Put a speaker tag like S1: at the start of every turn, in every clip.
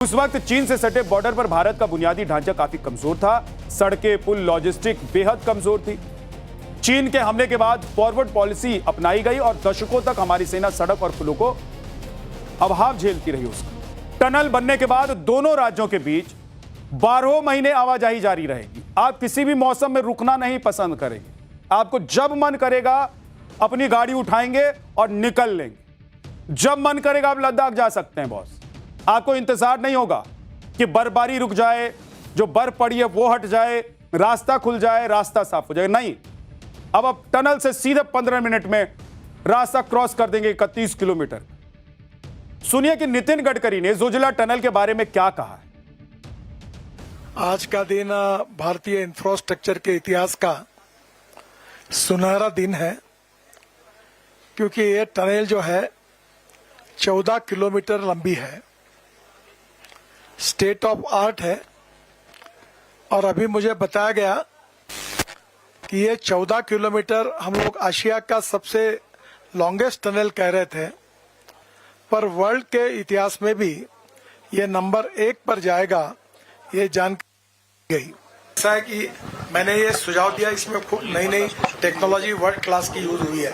S1: उस वक्त चीन से सटे बॉर्डर पर भारत का बुनियादी ढांचा काफी कमजोर था। सड़कें, पुल, लॉजिस्टिक बेहद कमजोर थी। चीन के हमले के बाद फॉरवर्ड पॉलिसी अपनाई गई और दशकों तक हमारी सेना सड़क और पुलों को अभाव झेलती रही। उसका टनल बनने के बाद दोनों राज्यों के बीच 12 महीने आवाजाही जारी रहेगी। आप किसी भी मौसम में रुकना नहीं पसंद करेंगे। आपको जब मन करेगा अपनी गाड़ी उठाएंगे और निकल लेंगे। जब मन करेगा आप लद्दाख जा सकते हैं बॉस। आपको इंतजार नहीं होगा कि बर्फबारी रुक जाए, जो बर्फ पड़ी है वो हट जाए, रास्ता खुल जाए, रास्ता साफ हो जाए। नहीं, अब आप टनल से सीधे 15 मिनट में रास्ता क्रॉस कर देंगे 31 किलोमीटर। सुनिए कि नितिन गडकरी ने जोजिला टनल के बारे में क्या कहा है।
S2: आज का दिन भारतीय इंफ्रास्ट्रक्चर के इतिहास का सुनहरा दिन है, क्योंकि ये टनल जो है 14 किलोमीटर लंबी है, स्टेट ऑफ आर्ट है। और अभी मुझे बताया गया कि ये 14 किलोमीटर हम लोग एशिया का सबसे लॉन्गेस्ट टनल कह रहे थे, पर वर्ल्ड के इतिहास में भी ये नंबर 1 पर जाएगा, ये जान गई। ऐसा है कि मैंने ये सुझाव दिया, इसमें खूब नई नई टेक्नोलॉजी वर्ल्ड क्लास की यूज हुई है।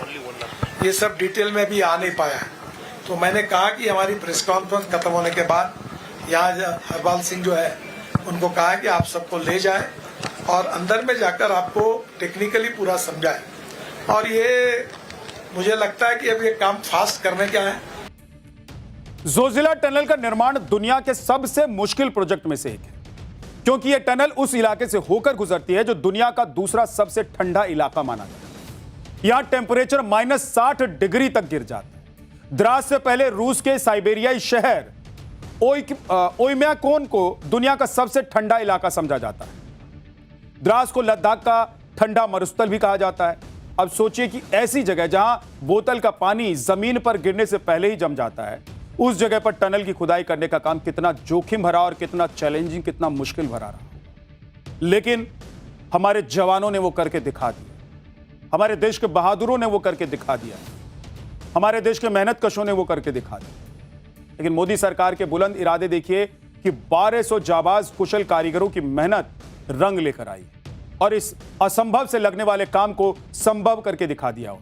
S2: ये सब डिटेल में भी आ नहीं पाया है, तो मैंने कहा कि हमारी प्रेस कॉन्फ्रेंस खत्म होने के बाद यहाँ हरपाल सिंह जो है उनको कहा कि आप सबको ले जाए और अंदर में जाकर आपको टेक्निकली पूरा समझाए। और ये मुझे लगता है कि अब ये काम फास्ट करने का है।
S1: जोजिला टनल का निर्माण दुनिया के सबसे मुश्किल प्रोजेक्ट में से एक है, क्योंकि यह टनल उस इलाके से होकर गुजरती है जो दुनिया का दूसरा सबसे ठंडा इलाका माना जाता है। यहां टेम्परेचर -60 डिग्री तक गिर जाता है। द्रास से पहले रूस के साइबेरियाई शहर ओयम्याकोन को दुनिया का सबसे ठंडा इलाका समझा जाता है। द्रास को लद्दाख का ठंडा मरुस्थल भी कहा जाता है। अब सोचिए कि ऐसी जगह जहां बोतल का पानी जमीन पर गिरने से पहले ही जम जाता है, उस जगह पर टनल की खुदाई करने का काम कितना जोखिम भरा और कितना चैलेंजिंग, कितना मुश्किल भरा रहा। लेकिन हमारे जवानों ने वो करके दिखा दिया। हमारे देश के बहादुरों ने वो करके दिखा दिया। हमारे देश के मेहनत कशों ने वो करके दिखा दिया। लेकिन मोदी सरकार के बुलंद इरादे देखिए कि 1200 जाबाज कुशल कारीगरों की मेहनत रंग लेकर आई और इस असंभव से लगने वाले काम को संभव करके दिखा दिया।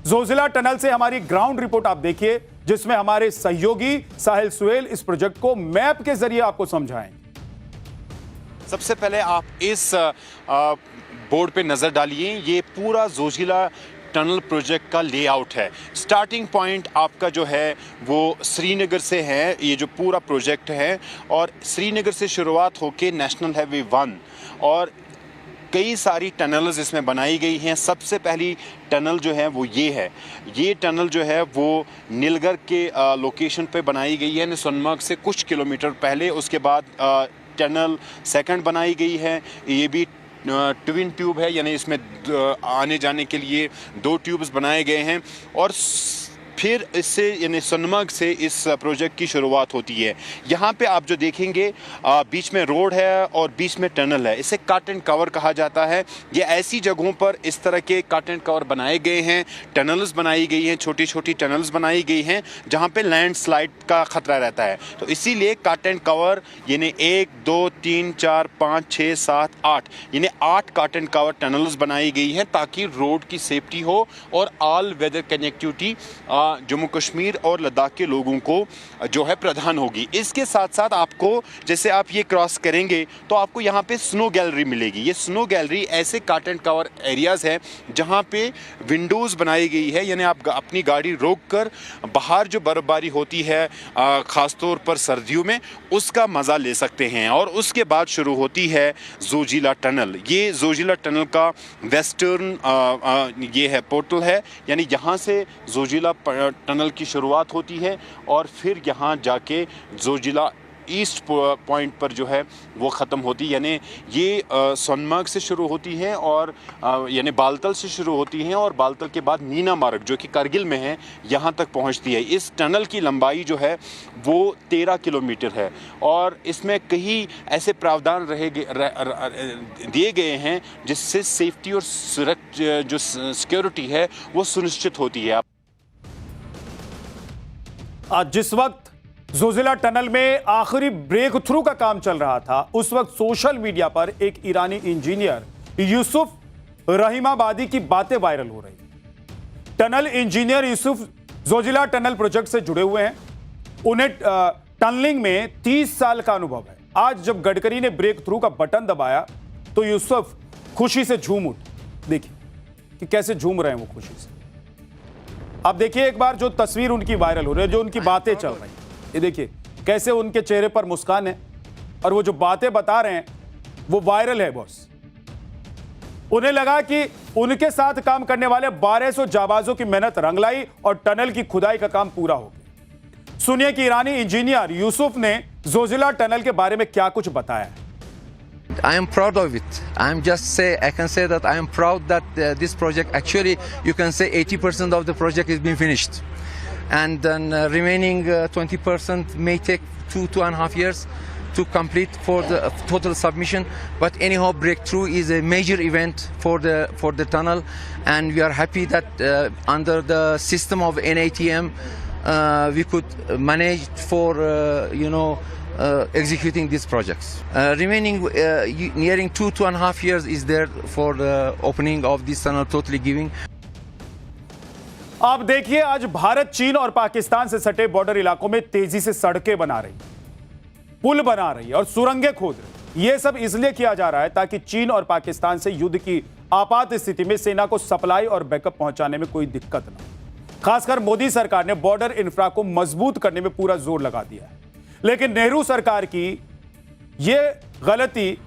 S1: जोजिला टनल से हमारी ग्राउंड रिपोर्ट आप देखिए, जिसमें हमारे सहयोगी साहिल सुहेल इस प्रोजेक्ट को मैप के जरिए आपको समझाएंगे।
S3: सबसे पहले आप इस बोर्ड पे नजर डालिए। ये पूरा जोजिला टनल प्रोजेक्ट का लेआउट है। स्टार्टिंग पॉइंट आपका जो है वो श्रीनगर से है, ये जो पूरा प्रोजेक्ट है, और श्रीनगर से शुरुआत होके नेशनल हाईवे 1 और कई सारी टनल्स इसमें बनाई गई हैं। सबसे पहली टनल जो है वो ये है। ये टनल जो है वो नीलगर के लोकेशन पे बनाई गई है, सोनमर्ग से कुछ किलोमीटर पहले। उसके बाद टनल सेकंड बनाई गई है। ये भी ट्विन ट्यूब है, यानी इसमें आने जाने के लिए 2 ट्यूब्स बनाए गए हैं। और फिर इससे यानी सोनमर्ग से इस प्रोजेक्ट की शुरुआत होती है। यहाँ पे आप जो देखेंगे बीच में रोड है और बीच में टनल है। इसे कट एंड कवर कहा जाता है। ये ऐसी जगहों पर इस तरह के कट एंड कवर बनाए गए हैं, टनल्स बनाई गई हैं, छोटी छोटी टनल्स बनाई गई हैं जहाँ पे लैंडस्लाइड का खतरा रहता है। तो इसीलिए कट एंड कवर यानी 1 2 3 4 5 6 7 8 यानी 8 कट एंड कवर टनल्स बनाई गई हैं, ताकि रोड की सेफ्टी हो और all weather connectivity Jammu Kashmir और लद्दाख के लोगों को जो है प्रदान होगी। इसके साथ साथ आपको, जैसे आप ये क्रॉस करेंगे तो आपको यहाँ पे स्नो गैलरी मिलेगी। ये स्नो गैलरी ऐसे कट एंड कवर एरियाज है जहाँ पे विंडोज़ बनाई गई है, यानी आप अपनी गाड़ी रोक कर बाहर जो बर्फबारी होती है ख़ासतौर पर सर्दियों में, उसका मज़ा ले सकते हैं। और उसके बाद शुरू होती है जोजिला टनल। ये जोजिला टनल का वेस्टर्न ये है पोर्टल है, यानी यहाँ से जोजिला टनल की शुरुआत होती है और फिर यहाँ जाके जोजिला ईस्ट पॉइंट पर जो है वो ख़त्म होती है। यानी ये सोनमर्ग से शुरू होती है और यानी बालतल से शुरू होती है और बालतल के बाद नीना मार्ग जो कि करगिल में है, यहाँ तक पहुँचती है। इस टनल की लंबाई जो है वो 13 किलोमीटर है और इसमें कई ऐसे प्रावधान दिए गए हैं जिससे सेफ्टी और जो सिक्योरिटी है वो सुनिश्चित होती है।
S1: आज जिस वक्त जोजिला टनल में आखिरी ब्रेक थ्रू का काम चल रहा था। उस वक्त सोशल मीडिया पर एक ईरानी इंजीनियर यूसुफ रहीमाबादी की बातें वायरल हो रही। Tunnel engineer Yusuf Zoji La tunnel project से जुड़े हुए हैं। उन्हें टनलिंग में 30 साल का अनुभव है। आज जब गडकरी ने ब्रेक थ्रू का बटन दबाया तो यूसुफ खुशी से झूम उठे। देखिए कि कैसे झूम रहे हैं वो खुशी से। आप देखिए एक बार जो तस्वीर उनकी वायरल हो रही है, जो उनकी बातें चल रही हैं, ये देखिए कैसे उनके चेहरे पर मुस्कान है और वो जो बातें बता रहे हैं वो वायरल है बॉस। उन्हें लगा कि उनके साथ काम करने वाले 1200 जाबाजों की मेहनत रंग लाई और टनल की खुदाई का काम पूरा हो गया। सुनिए कि ईरानी इंजीनियर यूसुफ ने जोजिला टनल के बारे में क्या कुछ बताया है।
S4: I am proud of it. I can say that I am proud that this project actually you can say 80% of the project has been finished, and then remaining 20% may take 2.5 years to complete for the total submission. But anyhow, breakthrough is a major event for the tunnel, and we are happy that under the system of NATM we could manage for executing these projects. Remaining nearing 2.5 years is there for the opening of this tunnel, totally giving.
S1: आप देखिए आज भारत चीन और पाकिस्तान से सटे border इलाकों में तेजी से सड़कें बना रही, पुल बना रही और सुरंगें खोद रही। यह सब इसलिए किया जा रहा है ताकि चीन और पाकिस्तान से युद्ध की आपात स्थिति में सेना को सप्लाई और बैकअप पहुंचाने में कोई दिक्कत ना हो। खासकर मोदी सरकार ने बॉर्डर इंफ्रा को मजबूत करने में पूरा जोर लगा दिया है। लेकिन नेहरू सरकार की यह गलती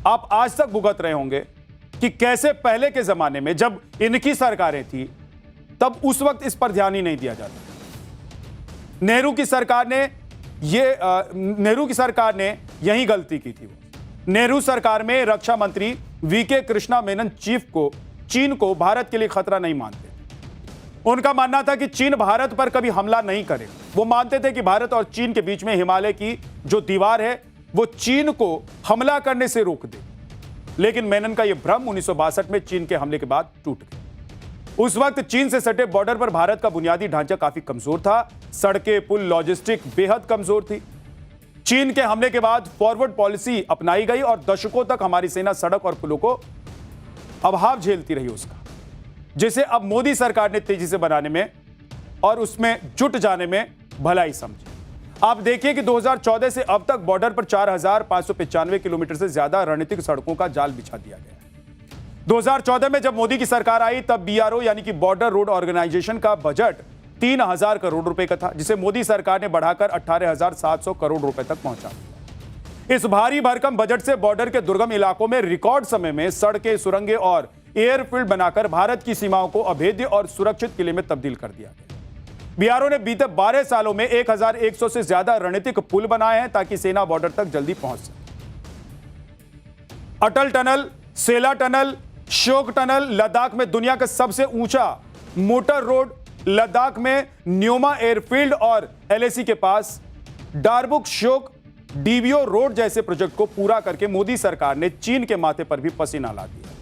S1: आप आज तक भुगत रहे होंगे कि कैसे पहले के जमाने में जब इनकी सरकारें थी तब उस वक्त इस पर ध्यान ही नहीं दिया जाता। नेहरू की सरकार ने यही गलती की थी। नेहरू सरकार में रक्षा मंत्री वीके कृष्णा मेनन चीन को भारत के लिए खतरा नहीं मानते। उनका मानना था कि चीन भारत पर कभी हमला नहीं करेगा। वो मानते थे कि भारत और चीन के बीच में हिमालय की जो दीवार है वो चीन को हमला करने से रोक दे। लेकिन मेनन का यह भ्रम 1962 में चीन के हमले के बाद टूट गया। उस वक्त चीन से सटे बॉर्डर पर भारत का बुनियादी ढांचा काफी कमजोर था। सड़कें, पुल, लॉजिस्टिक बेहद कमजोर थी। चीन के हमले के बाद फॉरवर्ड पॉलिसी अपनाई गई और दशकों तक हमारी सेना सड़क और पुलों को अभाव झेलती रही उसका, जिसे अब मोदी सरकार ने तेजी से बनाने में और उसमें जुट जाने में भलाई समझी। आप देखिए कि 2014 से अब तक बॉर्डर पर 4595 किलोमीटर से ज्यादा रणनीतिक सड़कों का जाल बिछा दिया गया। 2014 में जब मोदी की सरकार आई तब BRO यानी कि बॉर्डर रोड ऑर्गेनाइजेशन का बजट 3000 करोड़ रुपए का था, जिसे मोदी सरकार ने बढ़ाकर 18,700 करोड़ रुपए तक पहुंचा दिया। इस भारी भरकम बजट से बॉर्डर के दुर्गम इलाकों में रिकॉर्ड समय में सड़कें, सुरंगें और एयरफील्ड बनाकर भारत की सीमाओं को अभेद्य और सुरक्षित किले में तब्दील कर दिया गया। BRO ने बीते 12 सालों में 1100 से ज्यादा रणनीतिक पुल बनाए हैं ताकि सेना बॉर्डर तक जल्दी पहुंच सके। अटल टनल, सेला टनल, श्योक टनल, लद्दाख में दुनिया का सबसे ऊंचा मोटर रोड, लद्दाख में न्योमा एयरफील्ड और LAC के पास डारबुक श्योक DBO रोड जैसे प्रोजेक्ट को पूरा करके मोदी सरकार ने चीन के माथे पर भी पसीना ला दिया।